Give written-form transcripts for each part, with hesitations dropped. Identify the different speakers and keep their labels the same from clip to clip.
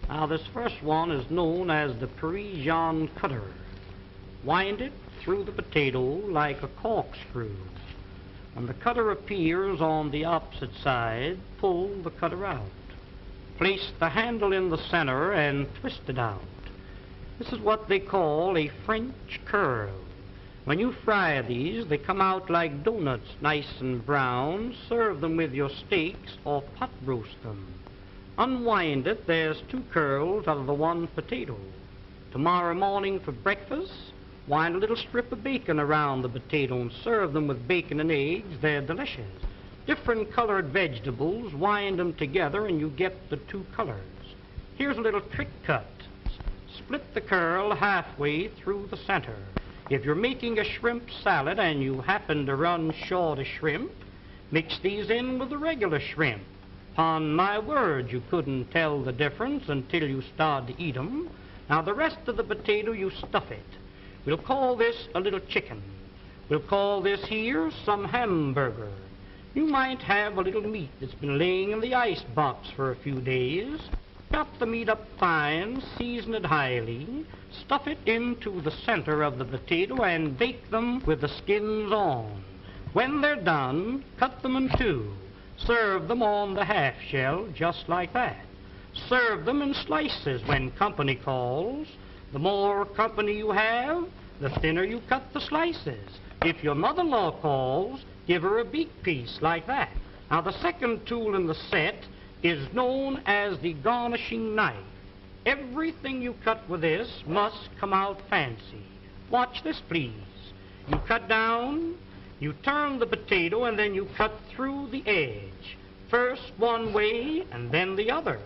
Speaker 1: Now this first one is known as the Parisian cutter. Wind it through the potato like a corkscrew. When the cutter appears on the opposite side, pull the cutter out. Place the handle in the center and twist it out. This is what they call a French curl. When you fry these, they come out like donuts, nice and brown. Serve them with your steaks or pot roast them. Unwind it, there's 2 curls out of the 1 potato. Tomorrow morning for breakfast, wind a little strip of bacon around the potato and serve them with bacon and eggs. They're delicious. Different colored vegetables, wind them together and you get the 2 colors. Here's a little trick cut. Split the curl halfway through the center. If you're making a shrimp salad and you happen to run short of shrimp, mix these in with the regular shrimp. Upon my word, you couldn't tell the difference until you start to eat 'em. Now the rest of the potato, you stuff it. We'll call this a little chicken. We'll call this here some hamburger. You might have a little meat that's been laying in the ice box for a few days. Chop the meat up fine, season it highly, stuff it into the center of the potato and bake them with the skins on. When they're done, cut them in 2. Serve them on the half shell, just like that. Serve them in slices when company calls. The more company you have, the thinner you cut the slices. If your mother-in-law calls, give her a beak piece like that. Now the second tool in the set is known as the garnishing knife. Everything you cut with this must come out fancy. Watch this, please. You cut down, you turn the potato, and then you cut through the edge. First one way, and then the other.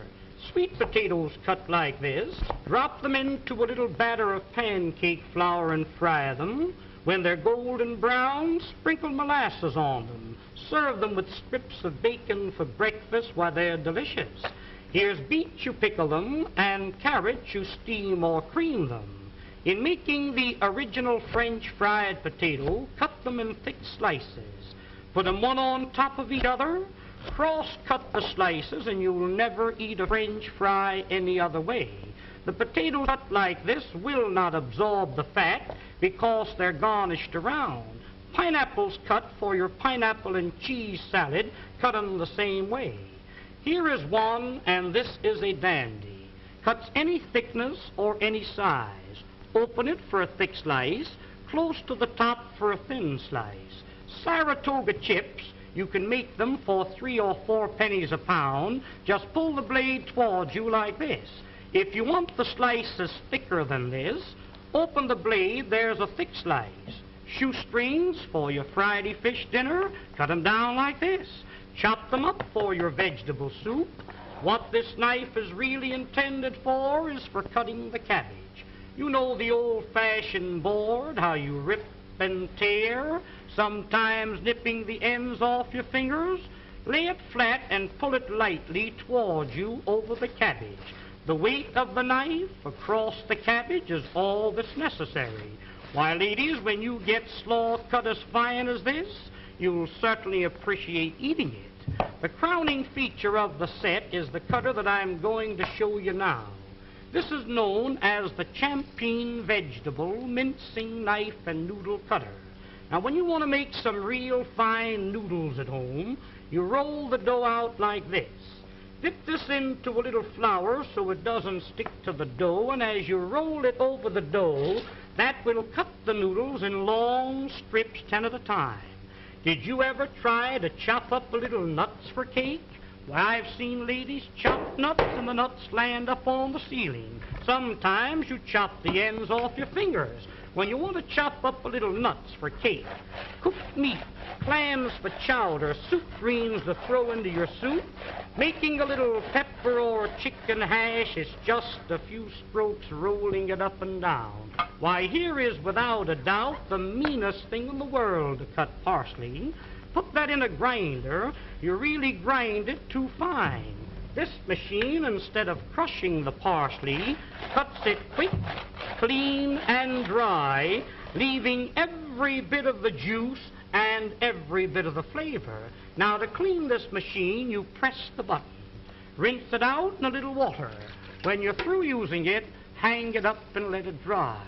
Speaker 1: Sweet potatoes cut like this. Drop them into a little batter of pancake flour and fry them. When they're golden brown, sprinkle molasses on them. Serve them with strips of bacon for breakfast. Why, they're delicious. Here's beets, you pickle them, and carrots, you steam or cream them. In making the original French fried potato, cut them in thick slices. Put them one on top of each other. Cross-cut the slices, and you'll never eat a French fry any other way. The potatoes cut like this will not absorb the fat because they're garnished around. Pineapples cut for your pineapple and cheese salad, cut them the same way. Here is one, and this is a dandy. Cuts any thickness or any size. Open it for a thick slice, close to the top for a thin slice. Saratoga chips, you can make them for 3 or 4 pennies a pound. Just pull the blade towards you like this. If you want the slices thicker than this, open the blade, there's a thick slice. Shoestrings for your Friday fish dinner, cut them down like this. Chop them up for your vegetable soup. What this knife is really intended for is for cutting the cabbage. You know the old-fashioned board, how you rip and tear, sometimes nipping the ends off your fingers. Lay it flat and pull it lightly towards you over the cabbage. The weight of the knife across the cabbage is all that's necessary. Why, ladies, when you get slaw cut as fine as this, you'll certainly appreciate eating it. The crowning feature of the set is the cutter that I'm going to show you now. This is known as the Champeen Vegetable Mincing Knife and Noodle Cutter. Now, when you want to make some real fine noodles at home, you roll the dough out like this. Dip this into a little flour so it doesn't stick to the dough, and as you roll it over the dough, that will cut the noodles in long strips, 10 at a time. Did you ever try to chop up a little nuts for cake? Why, I've seen ladies chop nuts and the nuts land up on the ceiling. Sometimes you chop the ends off your fingers. When you want to chop up a little nuts for cake, cooked meat, clams for chowder, soup greens to throw into your soup, making a little pepper or chicken hash is just a few strokes rolling it up and down. Why, here is without a doubt the meanest thing in the world to cut parsley. Put that in a grinder, you really grind it too fine. This machine, instead of crushing the parsley, cuts it quick, clean, and dry, leaving every bit of the juice and every bit of the flavor. Now, to clean this machine, you press the button. Rinse it out in a little water. When you're through using it, hang it up and let it dry.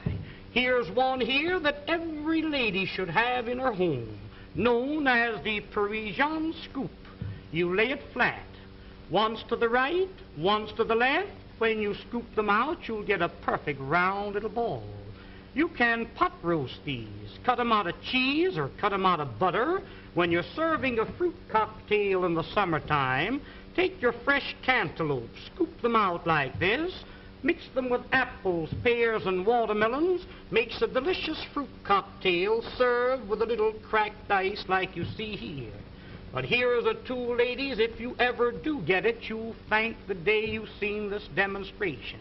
Speaker 1: Here's one here that every lady should have in her home, known as the Parisian scoop. You lay it flat, once to the right, once to the left. When you scoop them out, you'll get a perfect round little ball. You can pot roast these, cut them out of cheese or cut them out of butter. When you're serving a fruit cocktail in the summertime, take your fresh cantaloupe, scoop them out like this, mix them with apples, pears, and watermelons, makes a delicious fruit cocktail served with a little cracked ice like you see here. But here are the two ladies, if you ever do get it, you'll thank the day you've seen this demonstration.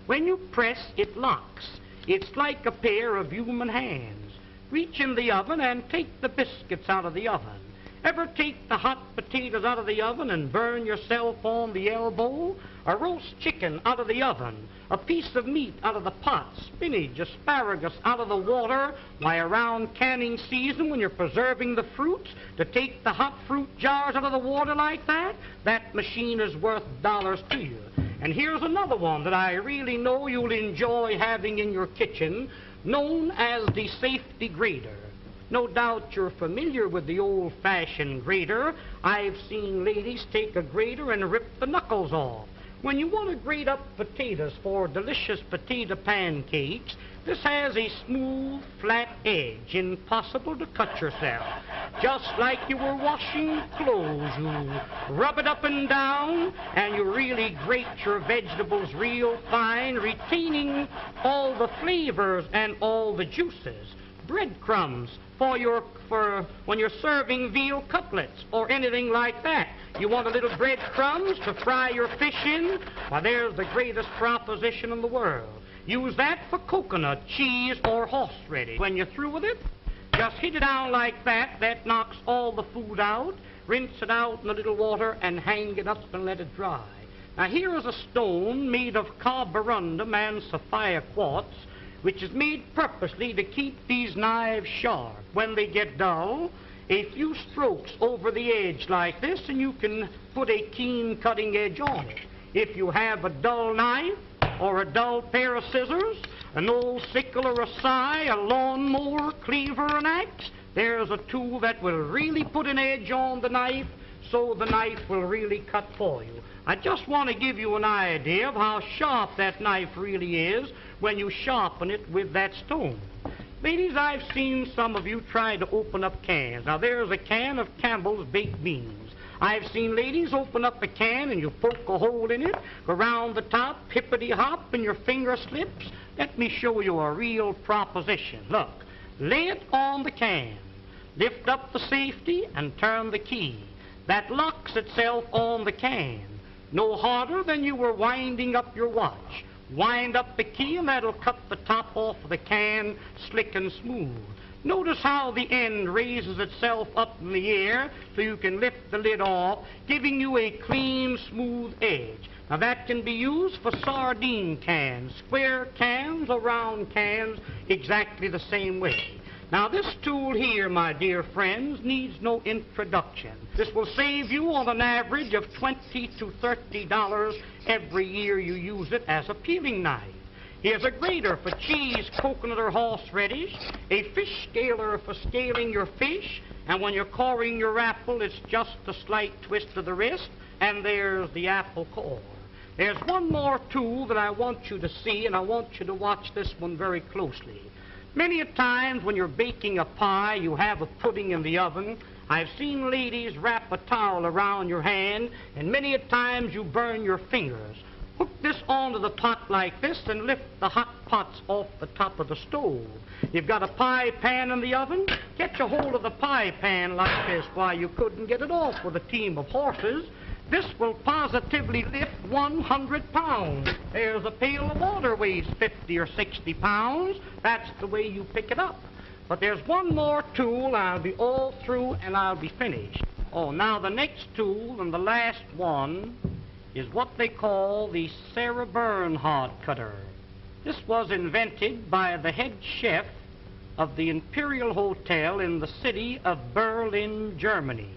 Speaker 1: When you press, it locks. It's like a pair of human hands. Reach in the oven and take the biscuits out of the oven. Ever take the hot potatoes out of the oven and burn yourself on the elbow? A roast chicken out of the oven, a piece of meat out of the pot, spinach, asparagus out of the water. Why, around canning season when you're preserving the fruits, to take the hot fruit jars out of the water like that, that machine is worth dollars to you. And here's another one that I really know you'll enjoy having in your kitchen, known as the safety grater. No doubt you're familiar with the old-fashioned grater. I've seen ladies take a grater and rip the knuckles off. When you want to grate up potatoes for delicious potato pancakes, this has a smooth, flat edge, impossible to cut yourself. Just like you were washing clothes, you rub it up and down, and you really grate your vegetables real fine, retaining all the flavors and all the juices. Breadcrumbs for when you're serving veal cutlets or anything like that. You want a little breadcrumbs to fry your fish in? Why, there's the greatest proposition in the world. Use that for coconut, cheese, or horseradish. When you're through with it, just hit it down like that. That knocks all the food out. Rinse it out in a little water and hang it up and let it dry. Now here is a stone made of carborundum and sapphire quartz, which is made purposely to keep these knives sharp. When they get dull, a few strokes over the edge like this, and you can put a keen cutting edge on it. If you have a dull knife or a dull pair of scissors, an old sickle or a scythe, a lawnmower, cleaver, an axe, there's a tool that will really put an edge on the knife, so the knife will really cut for you. I just want to give you an idea of how sharp that knife really is when you sharpen it with that stone. Ladies, I've seen some of you try to open up cans. Now, there's a can of Campbell's baked beans. I've seen ladies open up a can and you poke a hole in it, go around the top, hippity-hop, and your finger slips. Let me show you a real proposition. Look, lay it on the can, lift up the safety, and turn the key. That locks itself on the can. No harder than you were winding up your watch. Wind up the key and that'll cut the top off of the can slick and smooth. Notice how the end raises itself up in the air so you can lift the lid off, giving you a clean, smooth edge. Now that can be used for sardine cans, square cans or round cans, exactly the same way. Now this tool here, my dear friends, needs no introduction. This will save you on an average of $20 to $30 every year you use it as a peeling knife. Here's a grater for cheese, coconut, or horseradish, a fish scaler for scaling your fish, and when you're coring your apple, it's just a slight twist of the wrist, and there's the apple core. There's one more tool that I want you to see, and I want you to watch this one very closely. Many a times when you're baking a pie, you have a pudding in the oven. I've seen ladies wrap a towel around your hand, and many a times you burn your fingers. Hook this onto the pot like this and lift the hot pots off the top of the stove. You've got a pie pan in the oven. Get a hold of the pie pan like this. Why, you couldn't get it off with a team of horses. This will positively lift 100 pounds. There's a pail of water weighs 50 or 60 pounds. That's the way you pick it up. But there's one more tool. I'll be all through and I'll be finished. Oh, now the next tool and the last one is what they call the Sarah Bernhardt cutter. This was invented by the head chef of the Imperial Hotel in the city of Berlin, Germany.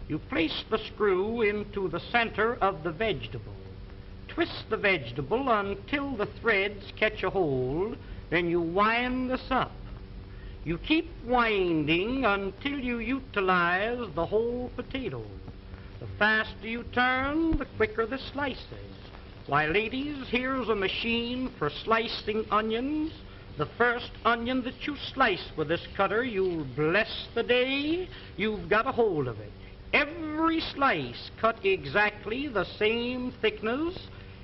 Speaker 1: You place the screw into the center of the vegetable, twist the vegetable until the threads catch a hold, then you wind this up. You keep winding until you utilize the whole potato. The faster you turn, the quicker the slices. Why, ladies, here's a machine for slicing onions. The first onion that you slice with this cutter, you'll bless the day you've got a hold of it. Every slice cut exactly the same thickness,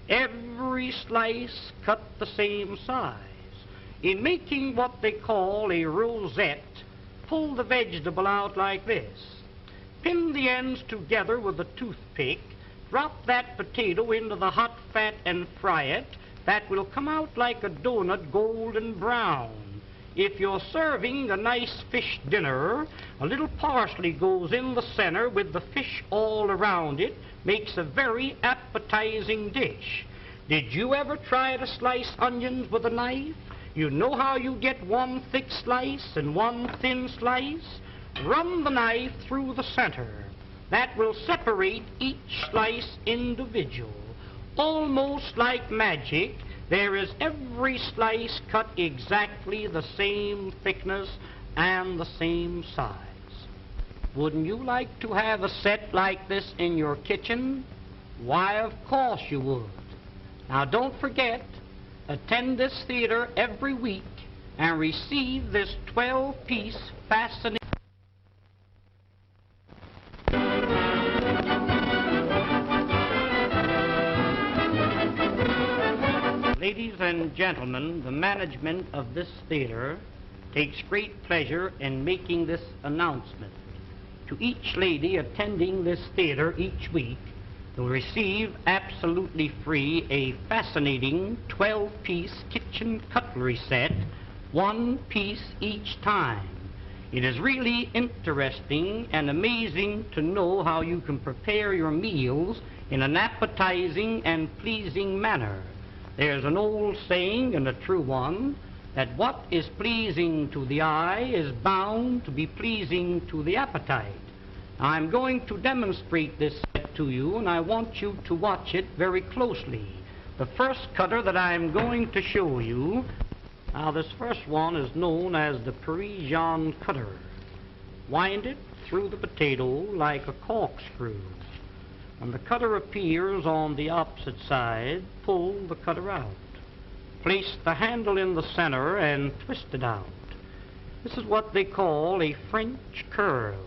Speaker 1: every slice cut the same size. In making what they call a rosette, pull the vegetable out like this. Pin the ends together with a toothpick, drop that potato into the hot fat and fry it. That will come out like a donut, golden brown. If you're serving a nice fish dinner, a little parsley goes in the center with the fish all around it, makes a very appetizing dish. Did you ever try to slice onions with a knife? You know how you get one thick slice and one thin slice? Run the knife through the center. That will separate each slice individual. Almost like magic, there is every slice cut exactly the same thickness and the same size. Wouldn't you like to have a set like this in your kitchen? Why, of course you would. Now don't forget, attend this theater every week and receive this 12-piece fascinating... Ladies and gentlemen, the management of this theater takes great pleasure in making this announcement. To each lady attending this theater each week, will receive absolutely free a fascinating 12-piece kitchen cutlery set, one piece each time. It is really interesting and amazing to know how you can prepare your meals in an appetizing and pleasing manner. There's an old saying, and a true one, that what is pleasing to the eye is bound to be pleasing to the appetite. I'm going to demonstrate this set to you, and I want you to watch it very closely. The first cutter that I'm going to show you, now this first one is known as the Parisian cutter. Wind it through the potato like a corkscrew. When the cutter appears on the opposite side, pull the cutter out. Place the handle in the center and twist it out. This is what they call a French curl.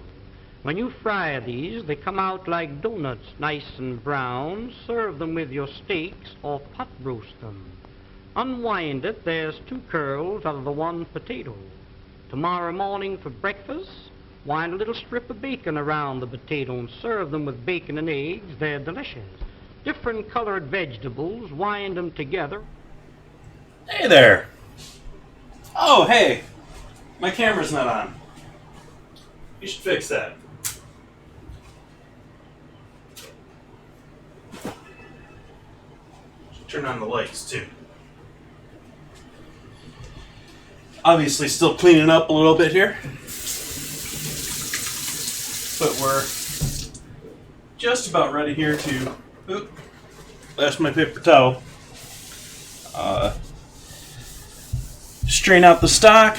Speaker 1: When you fry these, they come out like donuts, nice and brown. Serve them with your steaks or pot roast them. Unwind it, there's two curls out of the one potato. Tomorrow morning for breakfast, wind a little strip of bacon around the potato and serve them with bacon and eggs. They're delicious. Different colored vegetables, wind them together.
Speaker 2: Hey there. Oh, hey. My camera's not on. You should fix that. Should turn on the lights, too. Obviously still cleaning up a little bit here. But we're just about ready here to, that's my paper towel, strain out the stock,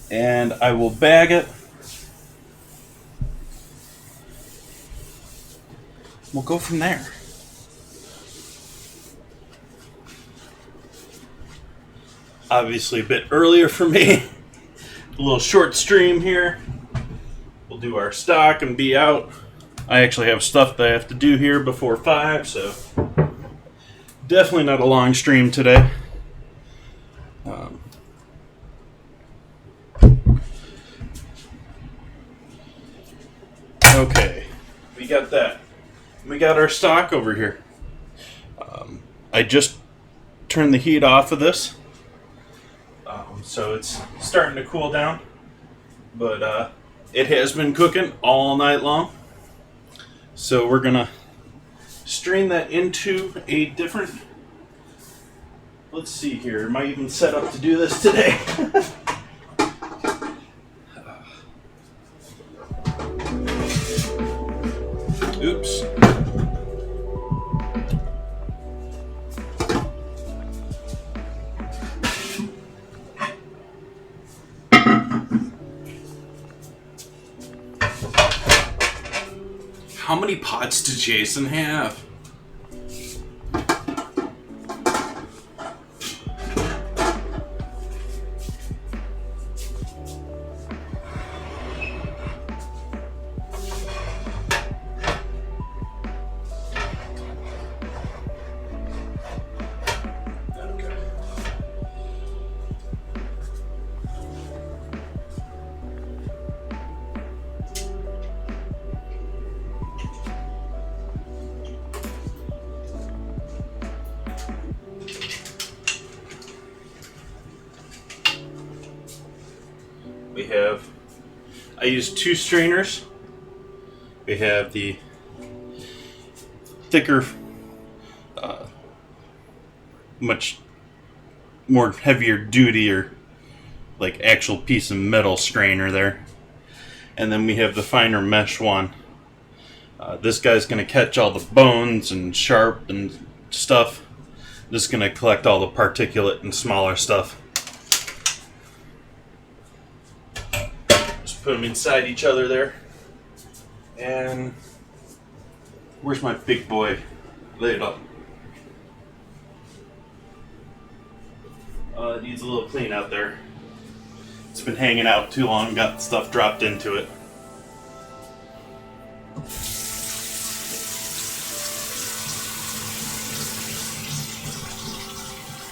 Speaker 2: and I will bag it. We'll go from there. Obviously a bit earlier for me. A little short stream here. We'll do our stock and be out. I actually have stuff that I have to do here before 5, so definitely not a long stream today. Okay, we got that. We got our stock over here. I just turned the heat off of this. So it's starting to cool down, but it has been cooking all night long. So we're gonna strain that into a different, let's see here, am I even set up to do this today? Oops. many pots does Jason have? We have, I use 2 strainers. We have the thicker, much more heavier duty or like actual piece of metal strainer there. And then we have the finer mesh one. This guy's going to catch all the bones and sharp and stuff. This is going to collect all the particulate and smaller stuff. Put them inside each other there. And where's my big boy? Lay it up. It needs a little clean out there. It's been hanging out too long, got stuff dropped into it.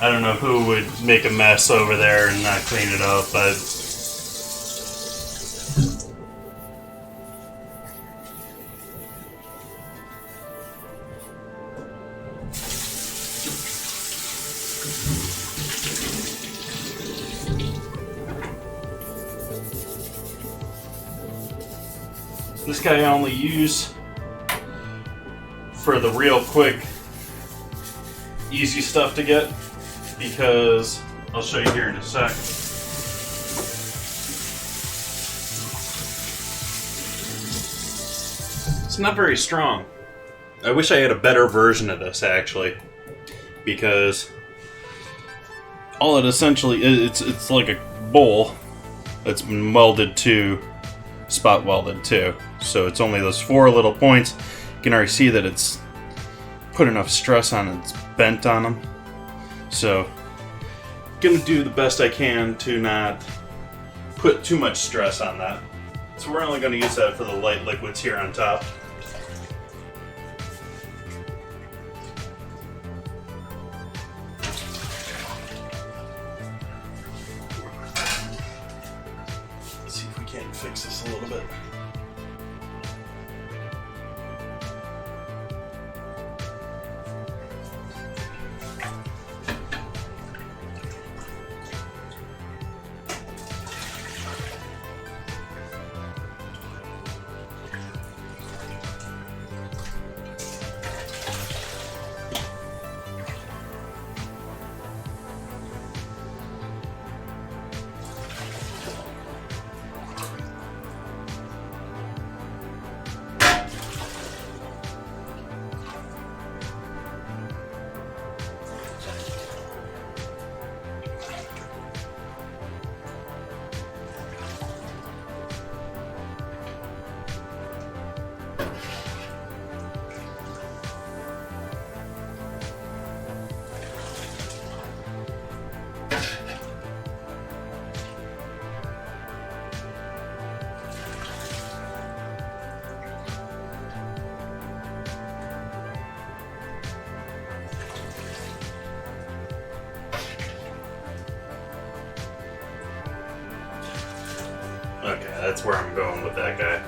Speaker 2: I don't know who would make a mess over there and not clean it up, but this guy I only use for the real quick, easy stuff to get, because I'll show you here in a sec. It's not very strong. I wish I had a better version of this actually, because all it essentially is, it's like a bowl that's been welded to, spot welded to. So it's only those 4 little points. You can already see that it's put enough stress on it, it's bent on them. So gonna do the best I can to not put too much stress on that. So we're only gonna use that for the light liquids here on top. Fix this a little bit. Okay, that's where I'm going with that guy.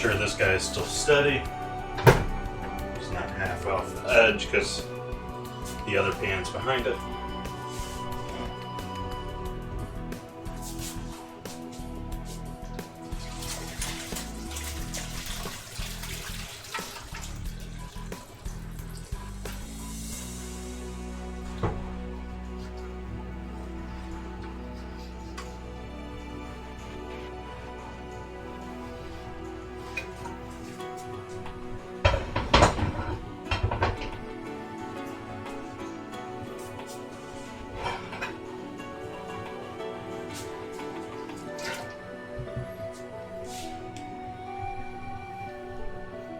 Speaker 2: sure this guy is still steady. It's not half off the edge because the other pan's behind it.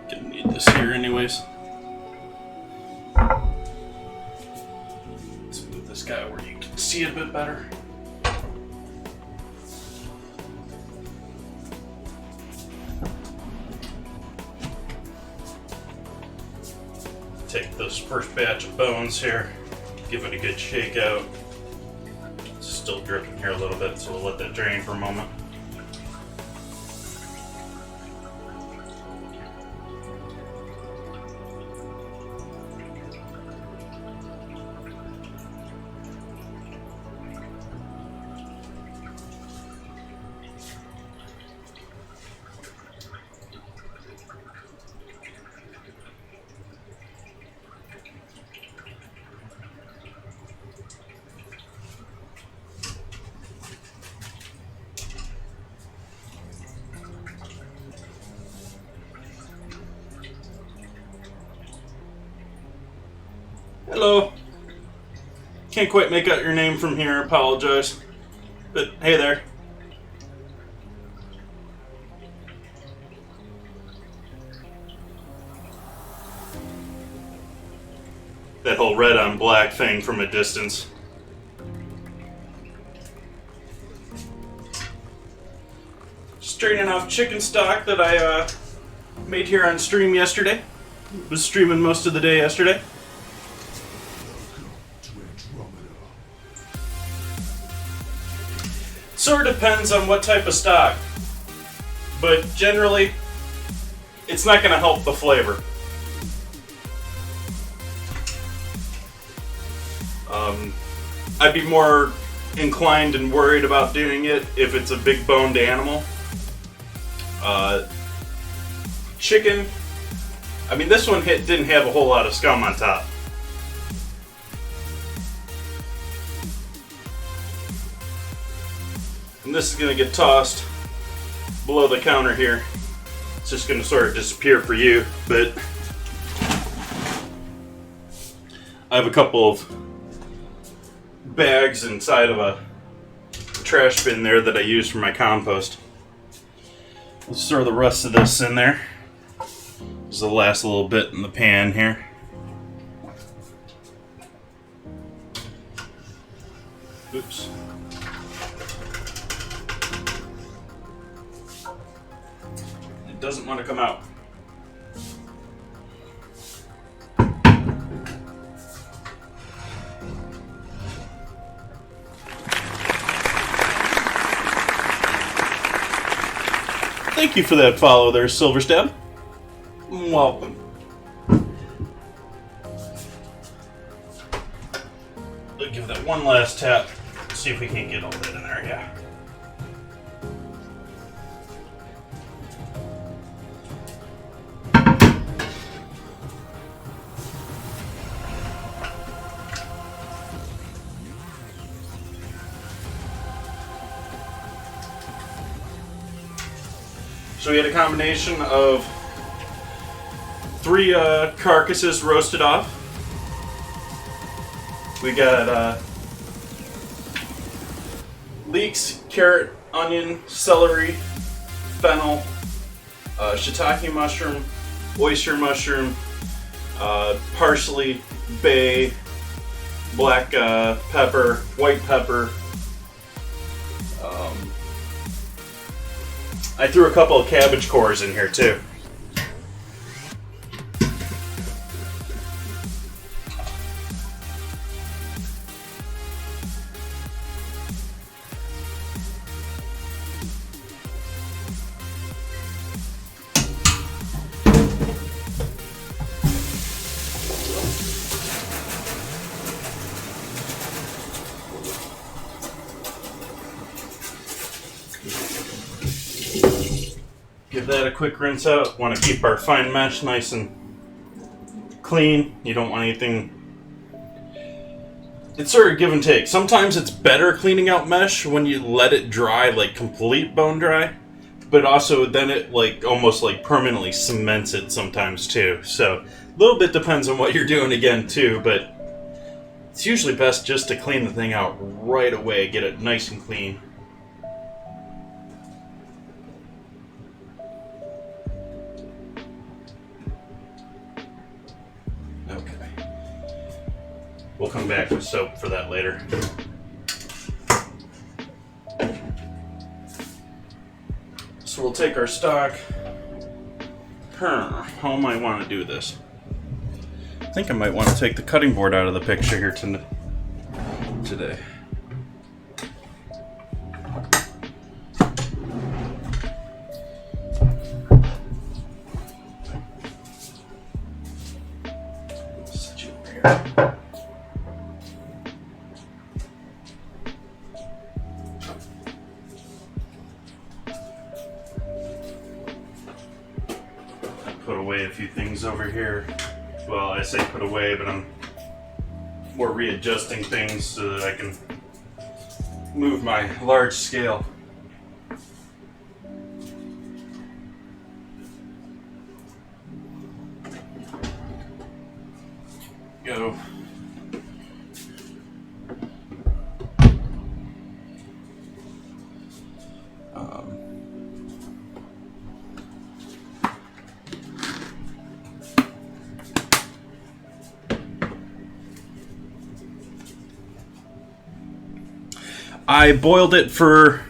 Speaker 2: Gonna need this here anyways. Let's move this guy where you can see it a bit better. Take this first batch of bones here, give it a good shake out. It's still dripping here a little bit, so we'll let that drain for a moment. Hello. Can't quite make out your name from here, apologize. But hey there. That whole red on black thing from a distance. Straining off chicken stock that I made here on stream yesterday. Was streaming most of the day yesterday. Sort of depends on what type of stock, but generally, it's not going to help the flavor. I'd be more inclined and worried about doing it if it's a big boned animal. Chicken, I mean, this one didn't have a whole lot of scum on top. And this is going to get tossed below the counter here. It's just going to sort of disappear for you, but I have a couple of bags inside of a trash bin there that I use for my compost. Let's throw the rest of this in there. This will last a little bit in the pan here. Oops. Doesn't want to come out. Thank you for that follow there, Silverstab. Welcome. Let's give that one last tap. See if we can get all that in there, yeah. So we had a combination of 3 carcasses roasted off. We got leeks, carrot, onion, celery, fennel, shiitake mushroom, oyster mushroom, parsley, bay, black pepper, white pepper. I threw a couple of cabbage cores in here too. Give that a quick rinse out. Want to keep our fine mesh nice and clean. You don't want anything. It's sort of give and take. Sometimes it's better cleaning out mesh when you let it dry, like complete bone dry. But also then it like almost like permanently cements it sometimes too. So a little bit depends on what you're doing again too, but it's usually best just to clean the thing out right away, get it nice and clean. Okay. We'll come back with soap for that later. So we'll take our stock. How might I want to do this? I think I might want to take the cutting board out of the picture here today. Set you over here. Put away a few things over here. Well, I say put away, but I'm more readjusting things so that I can move my large scale. Go. I boiled it for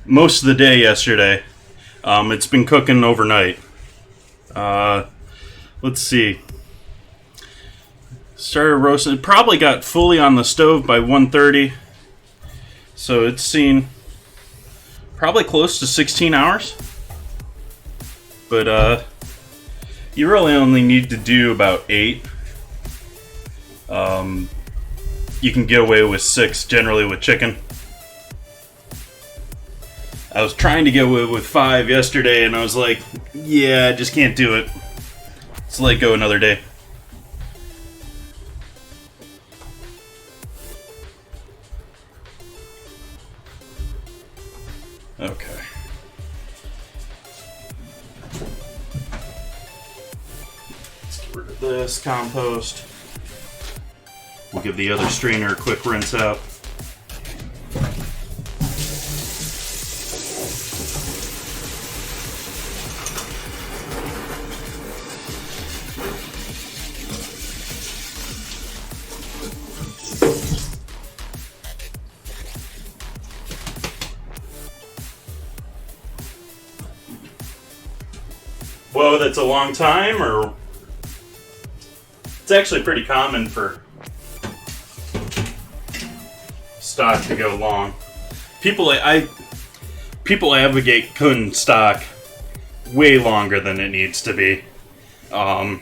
Speaker 2: most of the day yesterday. It's been cooking overnight. Let's see. Started roasting. It probably got fully on the stove by 1:30. So it's seen probably close to 16 hours. But you really only need to do about 8. You can get away with 6 generally with chicken. I was trying to get away with 5 yesterday, and I was like, yeah, I just can't do it. Let's let it go another day. Okay. Let's get rid of this compost. We'll give the other strainer a quick rinse out. Whoa, that's a long time, or it's actually pretty common for stock to go long. People advocate cooking stock way longer than it needs to be. A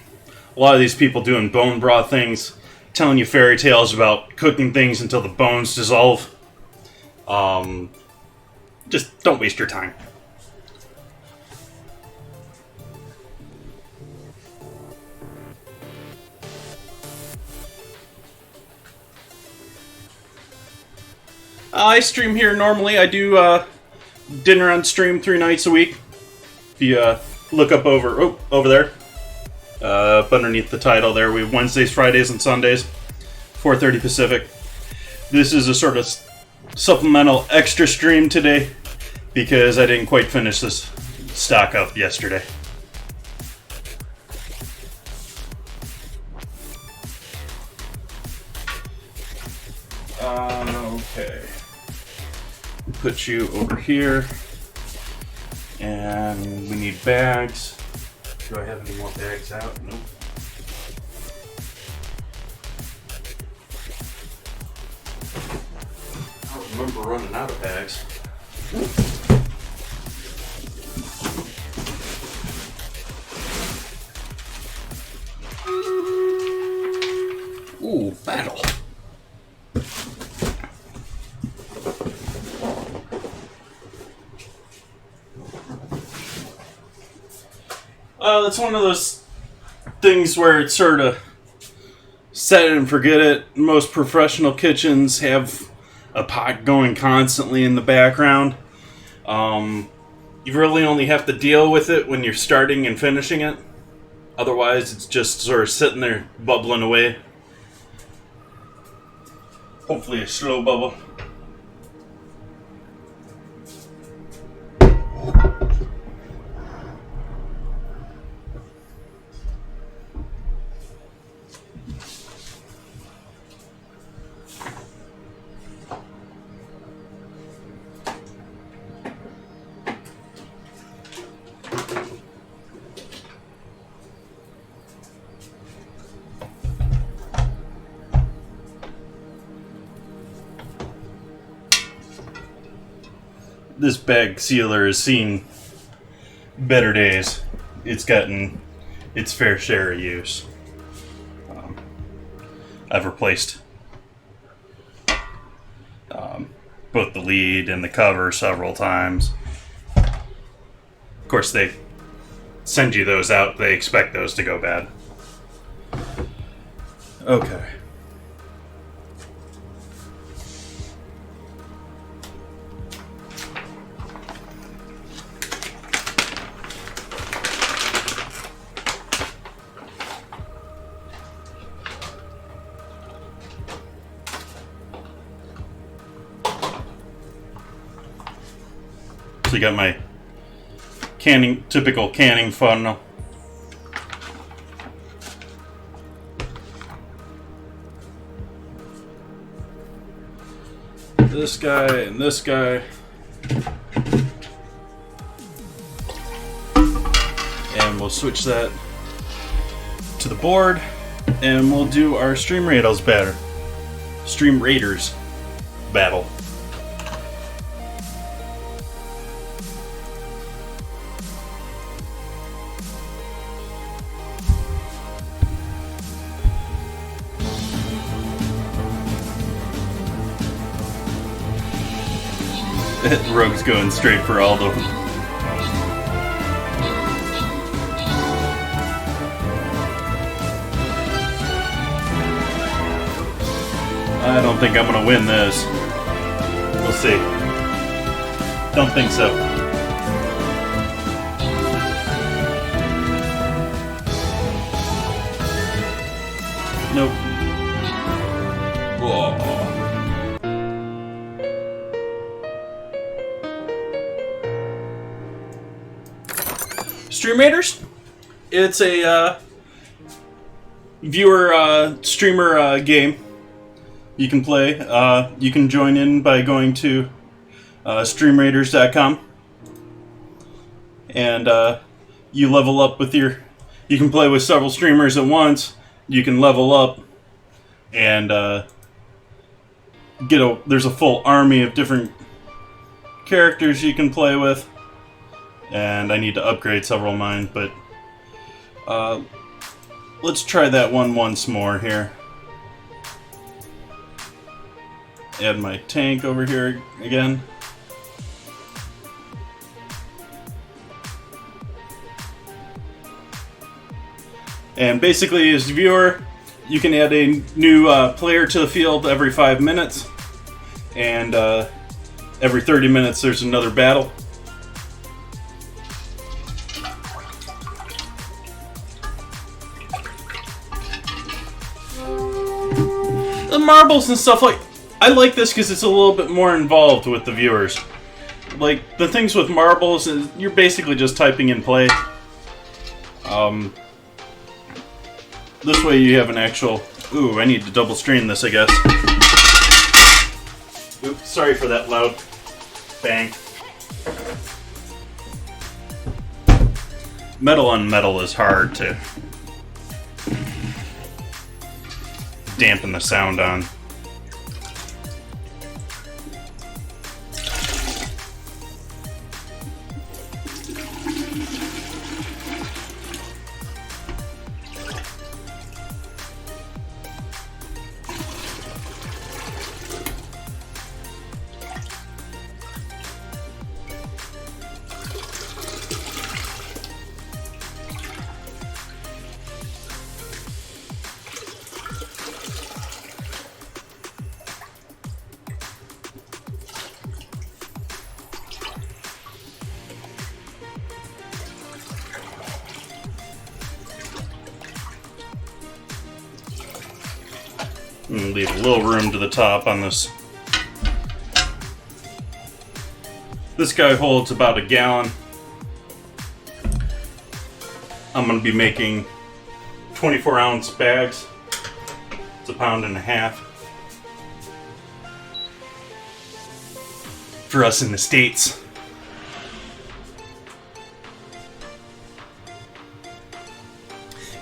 Speaker 2: lot of these people doing bone broth things, telling you fairy tales about cooking things until the bones dissolve. Just don't waste your time. I stream here normally. I do dinner on stream 3 nights a week. If you look up over there, up underneath the title there, we have Wednesdays, Fridays, and Sundays, 4:30 Pacific. This is a sort of supplemental extra stream today because I didn't quite finish this stock up yesterday. Okay. Put you over here, and we need bags. Do I have any more bags out? Nope. I don't remember running out of bags. Ooh, battle. It's one of those things where it's sort of set it and forget it. Most professional kitchens have a pot going constantly in the background. You really only have to deal with it when you're starting and finishing it. Otherwise, it's just sort of sitting there bubbling away. Hopefully a slow bubble. This bag sealer has seen better days. It's gotten its fair share of use. I've replaced both the lead and the cover several times. Of course, they send you those out. They expect those to go bad. Okay. So you got my typical canning funnel. This guy and this guy. And we'll switch that to the board and we'll do our Stream Raiders battle. Rogue's going straight for Aldo. I don't think I'm gonna win this. We'll see. Don't think so. Nope. Whoa. Stream Raiders. It's a viewer streamer game you can play. You can join in by going to streamraiders.com and you level up with you can play with several streamers at once. You can level up and there's a full army of different characters you can play with. And I need to upgrade several of mine, but let's try that one once more here. Add my tank over here again. And basically, as a viewer, you can add a new player to the field every 5 minutes, and every 30 minutes there's another battle. The marbles and stuff, like, I like this because it's a little bit more involved with the viewers. Like, the things with marbles, you're basically just typing in play. This way you have an actual... Ooh, I need to double strain this, I guess. Oops, sorry for that loud bang. Metal on metal is hard to dampen the sound on. And leave a little room to the top on this. This guy holds about a gallon. I'm going to be making 24-ounce bags. It's 1.5 pounds for us in the States.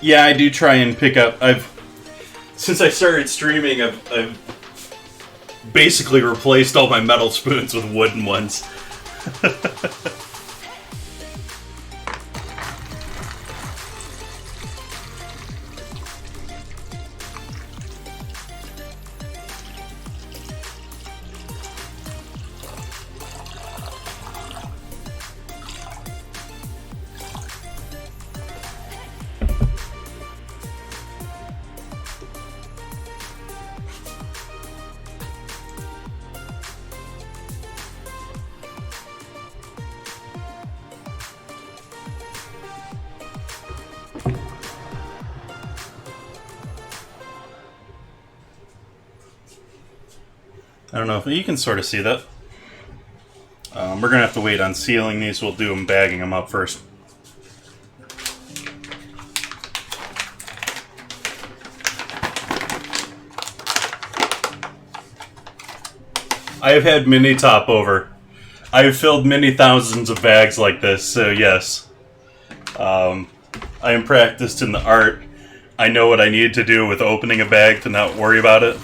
Speaker 2: Yeah, I do try and pick up. Since I started streaming, I've basically replaced all my metal spoons with wooden ones. I don't know if you can sort of see that. We're going to have to wait on sealing these. We'll do them bagging them up first. I have had many top over. I have filled many thousands of bags like this, so yes. I am practiced in the art. I know what I need to do with opening a bag to not worry about it.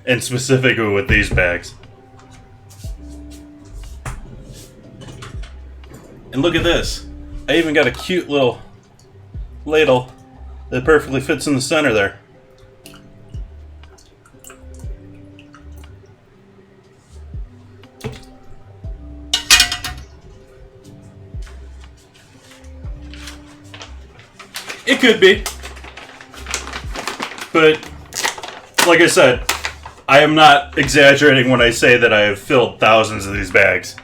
Speaker 2: And specifically with these bags. And look at this. I even got a cute little ladle that perfectly fits in the center there. It could be. But, like I said, I am not exaggerating when I say that I have filled thousands of these bags.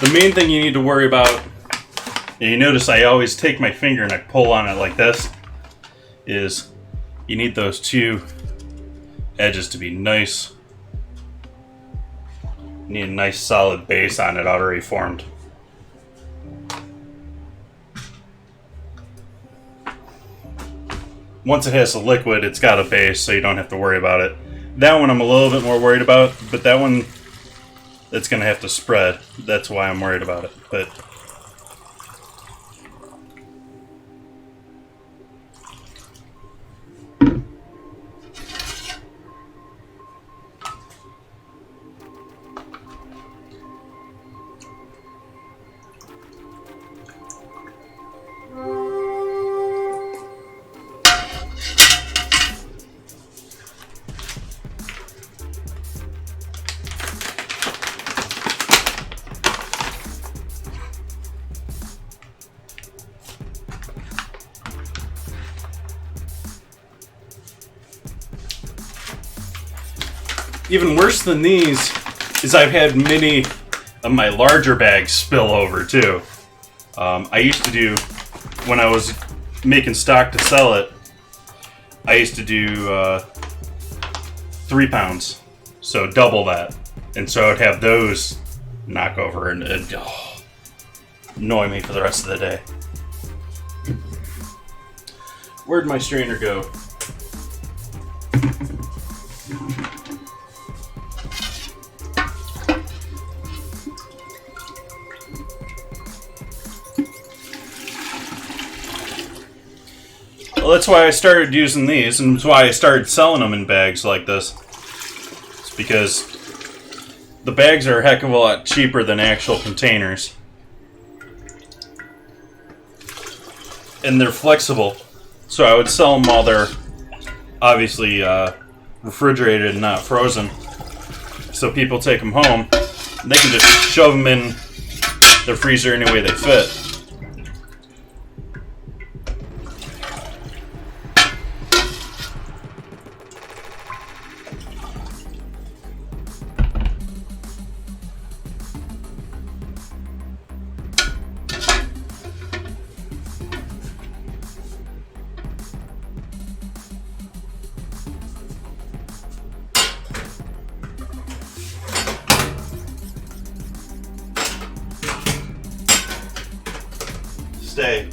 Speaker 2: The main thing you need to worry about, and you notice I always take my finger and I pull on it like this, is you need those two edges to be nice. You need a nice solid base on it already formed. Once it has the liquid, it's got a base, so you don't have to worry about it. That one I'm a little bit more worried about, but that one, it's going to have to spread. That's why I'm worried about it. But even worse than these is I've had many of my larger bags spill over too. I used to do, when I was making stock to sell it, I used to do 3 pounds, so double that. And so I'd have those knock over and annoy me for the rest of the day. Where'd my strainer go? Well, that's why I started using these, and that's why I started selling them in bags like this. It's because the bags are a heck of a lot cheaper than actual containers. And they're flexible. So I would sell them while they're obviously refrigerated and not frozen. So people take them home, and they can just shove them in their freezer any way they fit. Stay.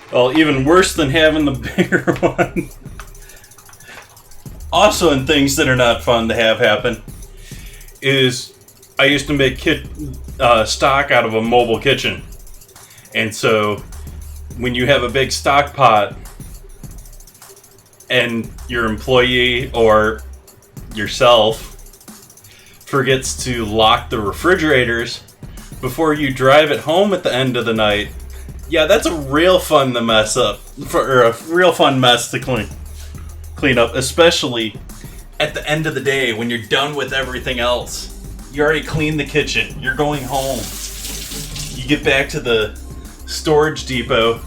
Speaker 2: Well, even worse than having the bigger one. Also, in things that are not fun to have happen, is I used to make stock out of a mobile kitchen. And so, when you have a big stock pot, and your employee or yourself forgets to lock the refrigerators before you drive it home at the end of the night, yeah, that's a real fun to mess up, or a real fun mess to clean up, especially at the end of the day when you're done with everything else. You already cleaned the kitchen. You're going home. You get back to the storage depot,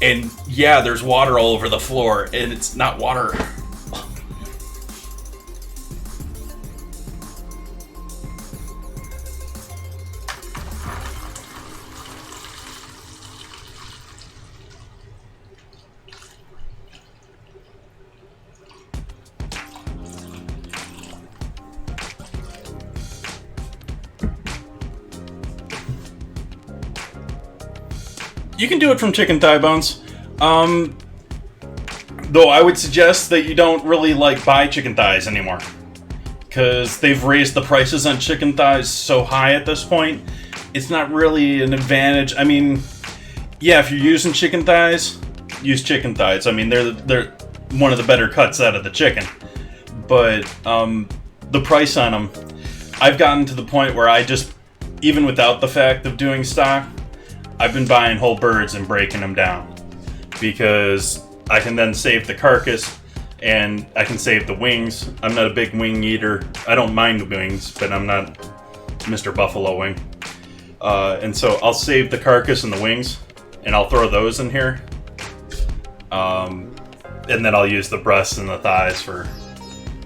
Speaker 2: and yeah, there's water all over the floor, and it's not water. You can do it from chicken thigh bones. Though I would suggest that you don't really buy chicken thighs anymore, because they've raised the prices on chicken thighs so high at this point. It's not really an advantage. I mean, yeah, if you're using chicken thighs, use chicken thighs. I mean, they're one of the better cuts out of the chicken. But the price on them, I've gotten to the point where I just, even without the fact of doing stock, I've been buying whole birds and breaking them down, because I can then save the carcass and I can save the wings. I'm not a big wing eater. I don't mind wings, but I'm not Mr. Buffalo Wing. And so I'll save the carcass and the wings, and I'll throw those in here. And then I'll use the breasts and the thighs for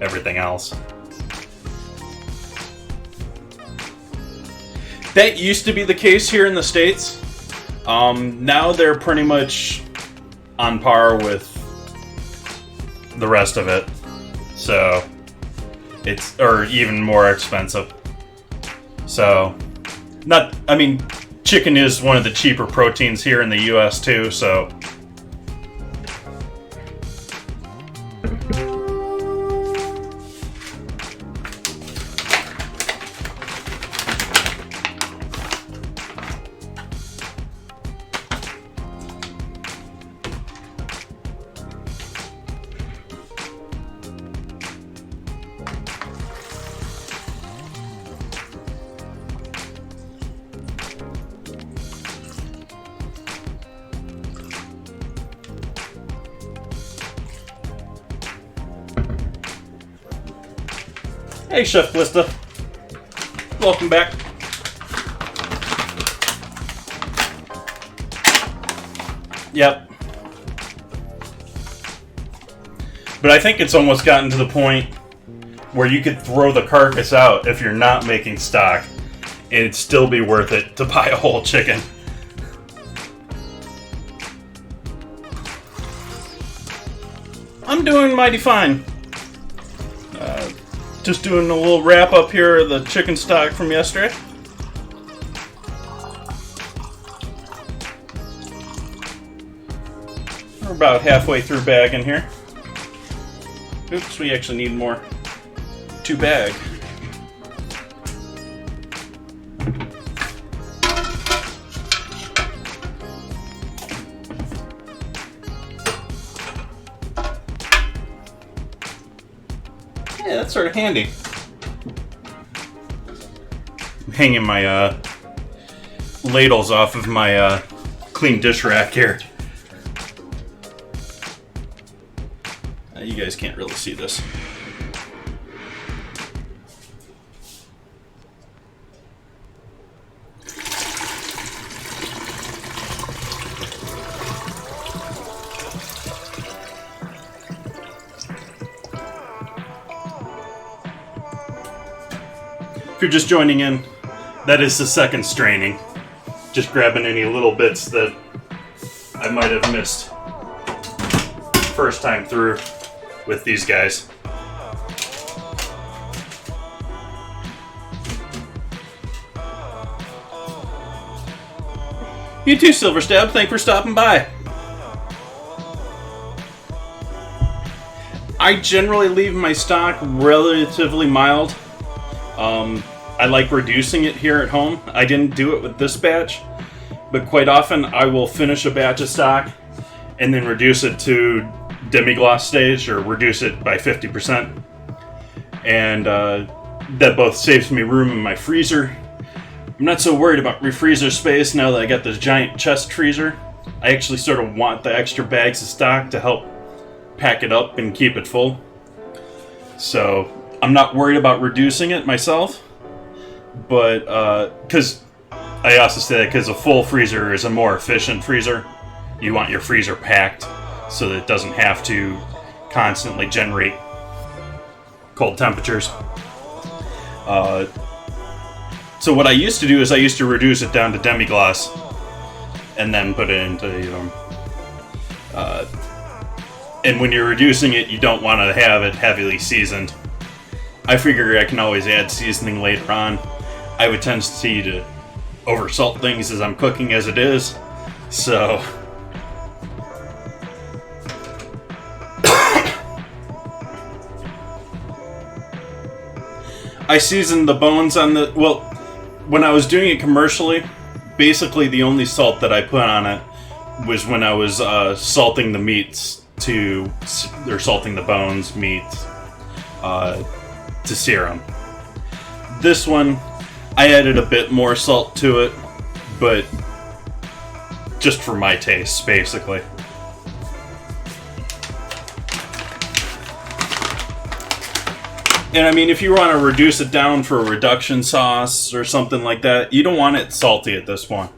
Speaker 2: everything else. That used to be the case here in the States. Now they're pretty much on par with the rest of it. So or even more expensive. So, chicken is one of the cheaper proteins here in the US too, so. Hey, Chef Blista. Welcome back. Yep. But I think it's almost gotten to the point where you could throw the carcass out if you're not making stock, and it'd still be worth it to buy a whole chicken. I'm doing mighty fine. Just doing a little wrap up here of the chicken stock from yesterday. We're about halfway through bagging here. Oops, we actually need more to bag. Yeah, that's sort of handy. I'm hanging my ladles off of my clean dish rack here. You guys can't really see this. If you're just joining in, that is the second straining. Just grabbing any little bits that I might have missed first time through with these guys. You too, Silver Stab. Thanks for stopping by. I generally leave my stock relatively mild. I like reducing it here at home. I didn't do it with this batch, but quite often I will finish a batch of stock and then reduce it to demi-gloss stage, or reduce it by 50%. And that both saves me room in my freezer. I'm not so worried about refreezer space now that I got this giant chest freezer. I actually sort of want the extra bags of stock to help pack it up and keep it full. So I'm not worried about reducing it myself, but because I also say that because a full freezer is a more efficient freezer. You want your freezer packed so that it doesn't have to constantly generate cold temperatures. So what I used to do is I used to reduce it down to demi-gloss and then put it into, and when you're reducing it, you don't want to have it heavily seasoned. I figure I can always add seasoning later on. I have a tendency to oversalt things as I'm cooking as it is, so I seasoned the bones on the, well, when I was doing it commercially, basically the only salt that I put on it was when I was salting the meats or salting the bones, meat, to serum. This one, I added a bit more salt to it, but just for my tastes, basically. And I mean, if you want to reduce it down for a reduction sauce or something like that, you don't want it salty at this point.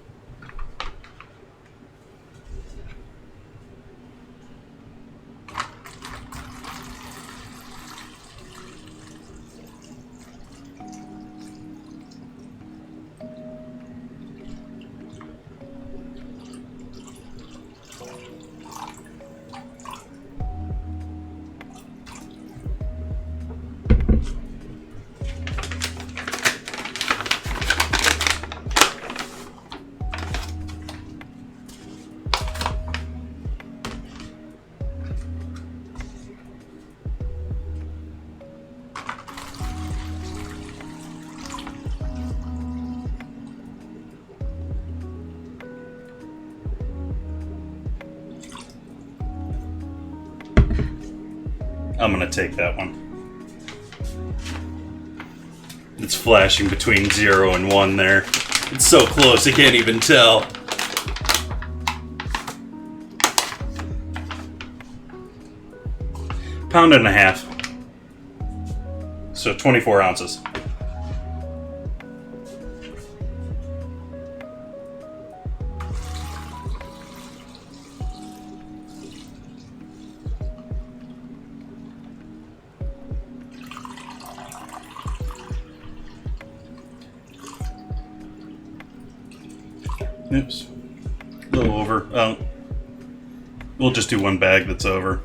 Speaker 2: I'm gonna take that one. It's flashing between 0 and 1 there. It's so close, I can't even tell. Pound and a half. So 24 ounces. Oops. A little over. Oh. We'll just do one bag that's over.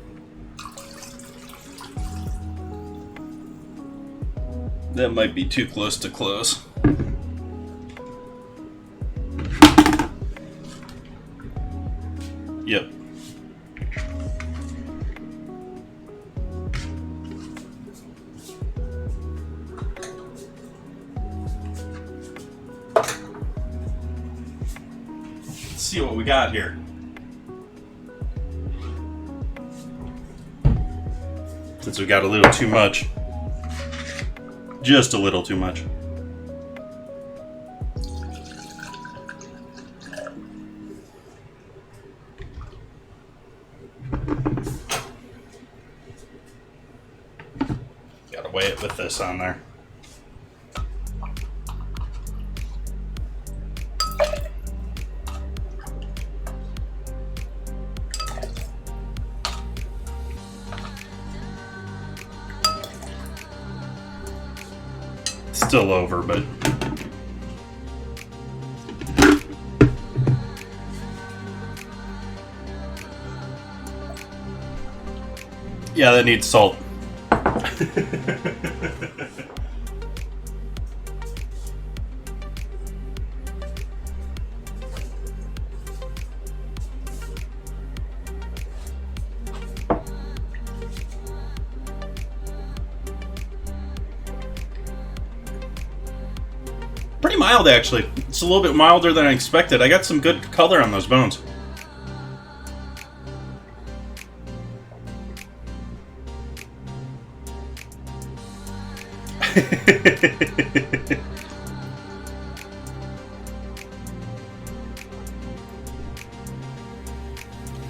Speaker 2: That might be too close to close. Yep. Let's see what we got here. Since we got a little too much. Just a little too much. Gotta weigh it with this on there. Still over, but yeah, that needs salt. Pretty mild, actually. It's a little bit milder than I expected. I got some good color on those bones.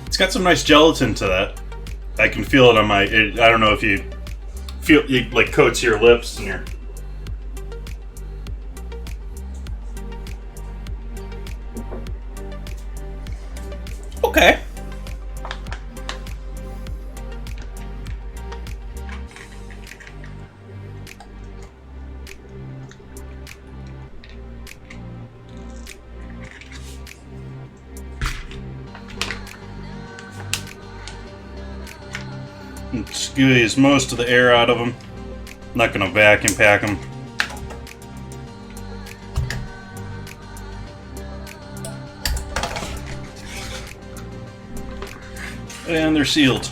Speaker 2: It's got some nice gelatin to that. I can feel it on my... I don't know if you feel it like coats your lips and your... Okay. And squeeze most of the air out of them. Not gonna vacuum pack them. And they're sealed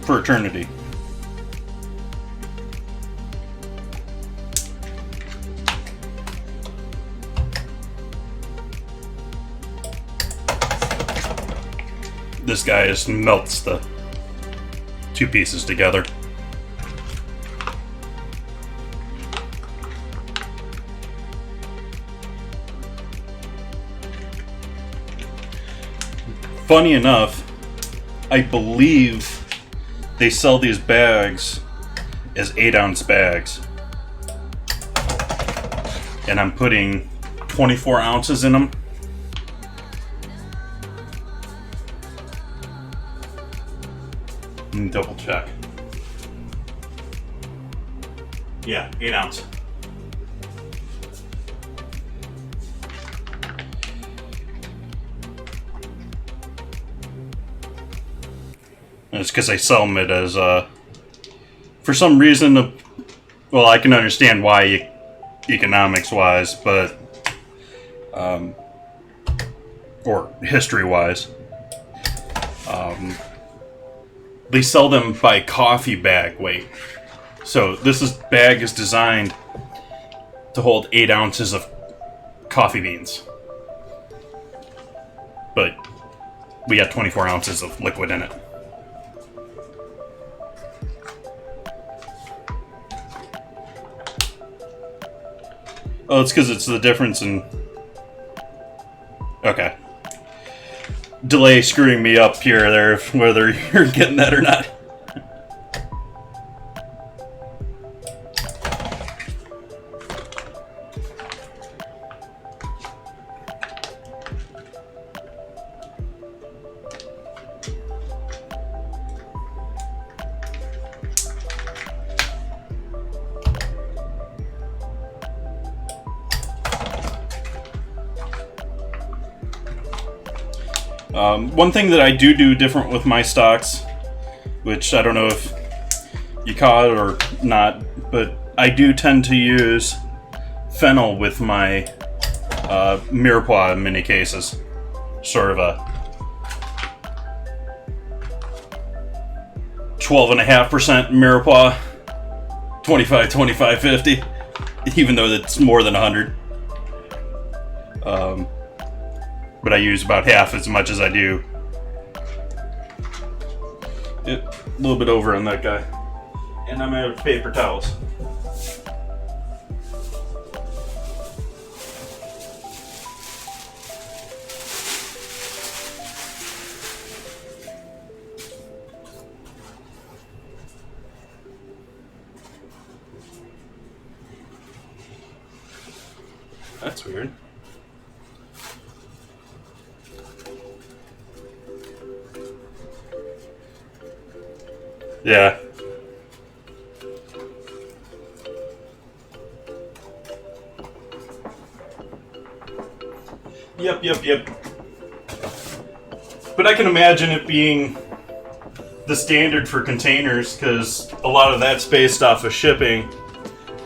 Speaker 2: for eternity. This guy just melts the two pieces together. Funny enough, I believe they sell these bags as 8-ounce bags. And I'm putting 24 ounces in them. Let me double check. Yeah, 8 ounce. And it's because I sell them it as, for some reason, well, I can understand why economics-wise, but, or history-wise. They sell them by coffee bag weight. So bag is designed to hold 8 ounces of coffee beans. But we got 24 ounces of liquid in it. Oh, it's because it's the difference in... Okay. Delay screwing me up here or there, whether you're getting that or not. One thing that I do different with my stocks, which I don't know if you caught or not, but I do tend to use fennel with my Mirepoix mini cases. Sort of a 12.5% Mirepoix, 25, 50, even though it's more than 100. But I use about half as much as I do. Yep, a little bit over on that guy. And I'm out of paper towels. That's weird. Yeah. Yep. But I can imagine it being the standard for containers, because a lot of that's based off of shipping,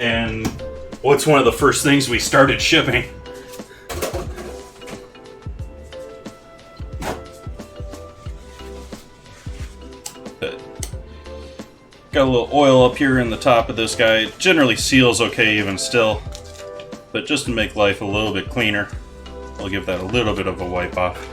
Speaker 2: and what's one of the first things we started shipping? Got a little oil up here in the top of this guy. It generally seals okay even still, but just to make life a little bit cleaner, I'll give that a little bit of a wipe off.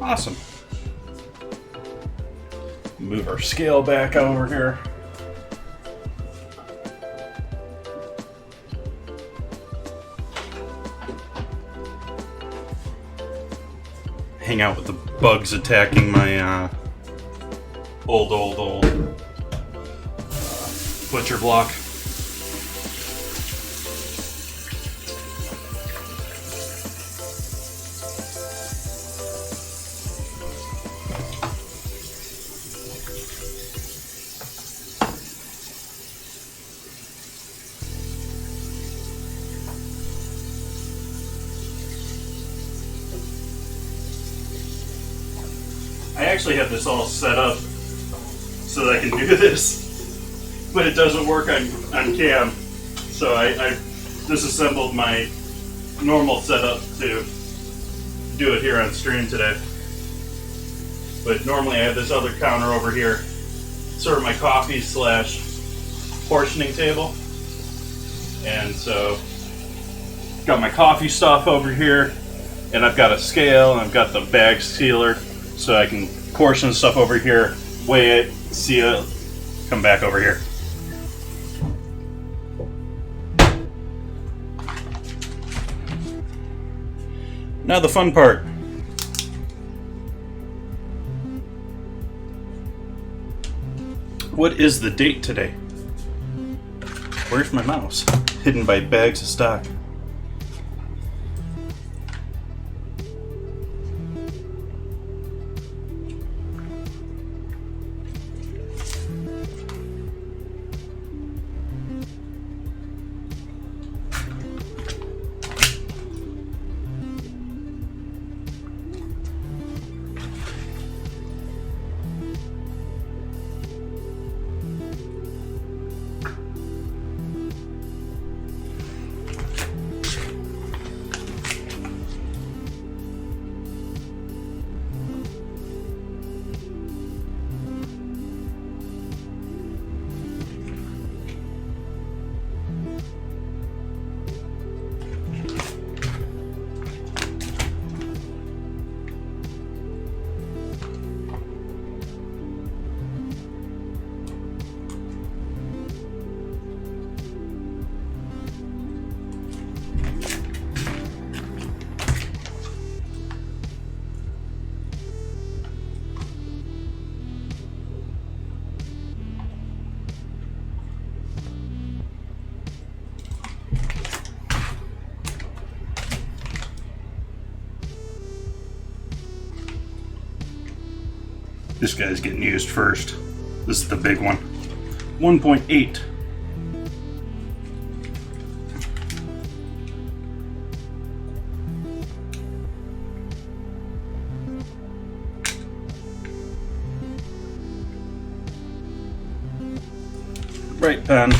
Speaker 2: Awesome. Move our scale back over here. Hang out with the bugs attacking my old butcher block. I actually have this all set up so that I can do this, but it doesn't work on cam. So I disassembled my normal setup to do it here on stream today. But normally I have this other counter over here, sort of my coffee / portioning table. And so got my coffee stuff over here, and I've got a scale, and I've got the bag sealer, so I can portion stuff over here, weigh it, seal it, come back over here. Now the fun part. What is the date today? Where's my mouse? Hidden by bags of stock. This guy's getting used first. This is the big one. 1.8. Right pen.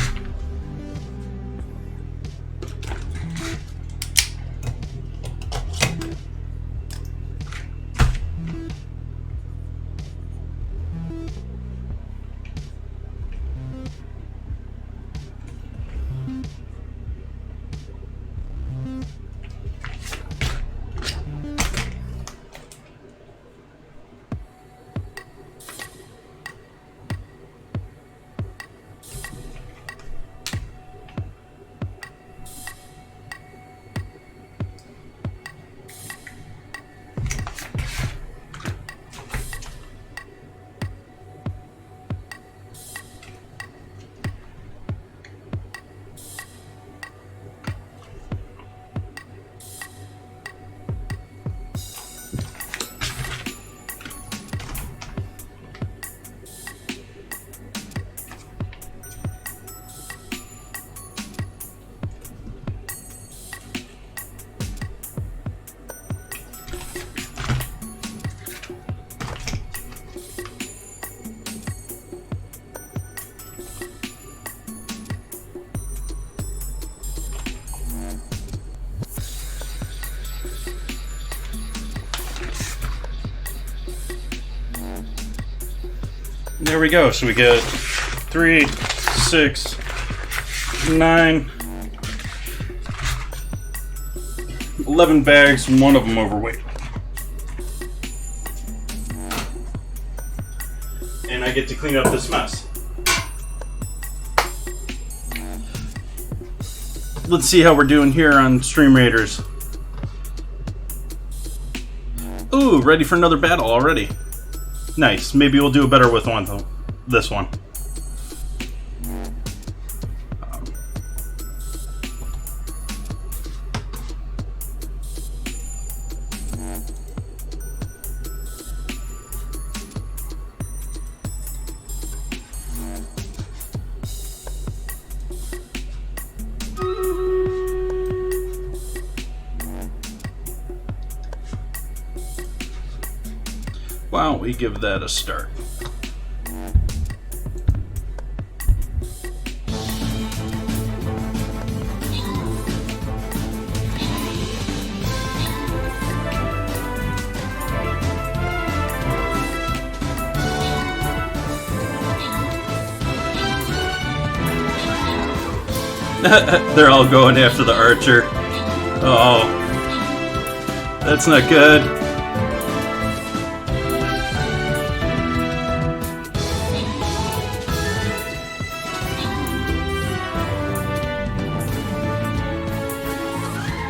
Speaker 2: There we go. So we get 3, 6, 9, 11 bags, and one of them overweight. And I get to clean up this mess. Let's see how we're doing here on Stream Raiders. Ooh, ready for another battle already. Nice. Maybe we'll do better with this one. Why don't we give that a start? They're all going after the archer. Oh, that's not good.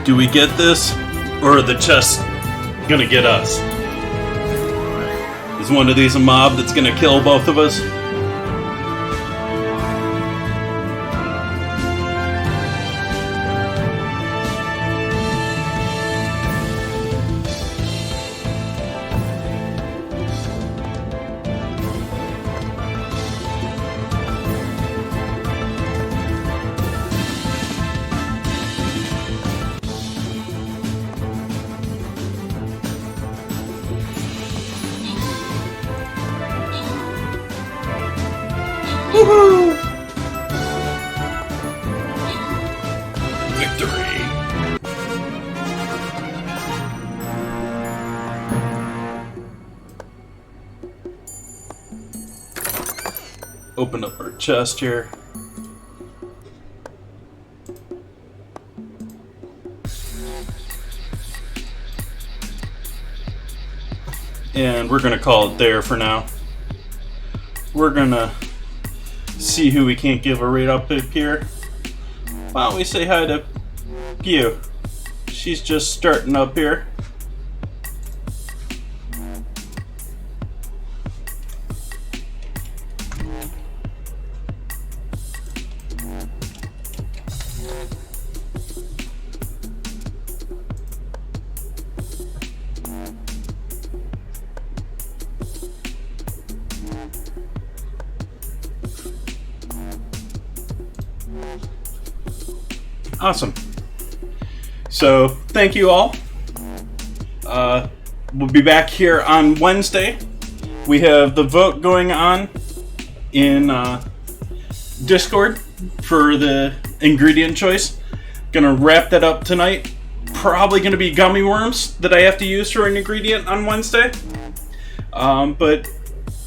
Speaker 2: Do we get this, or are the chests gonna get us? Is one of these a mob that's gonna kill both of us? Woohoo! Victory! Open up our chest here. And we're gonna call it there for now. We're gonna see who we can't give a rate up here. Why don't we say hi to Pew? She's just starting up here. Awesome. So, thank you all. We'll be back here on Wednesday. We have the vote going on in Discord for the ingredient choice. Gonna wrap that up tonight. Probably gonna be gummy worms that I have to use for an ingredient on Wednesday. But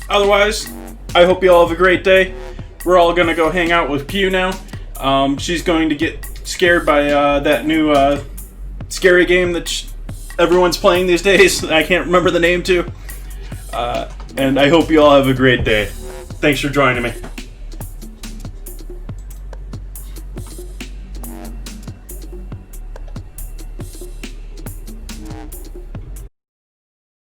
Speaker 2: otherwise, I hope you all have a great day. We're all gonna go hang out with Pew now. She's going to get scared by that new scary game that everyone's playing these days. I can't remember the name too. And I hope you all have a great day. Thanks for joining me.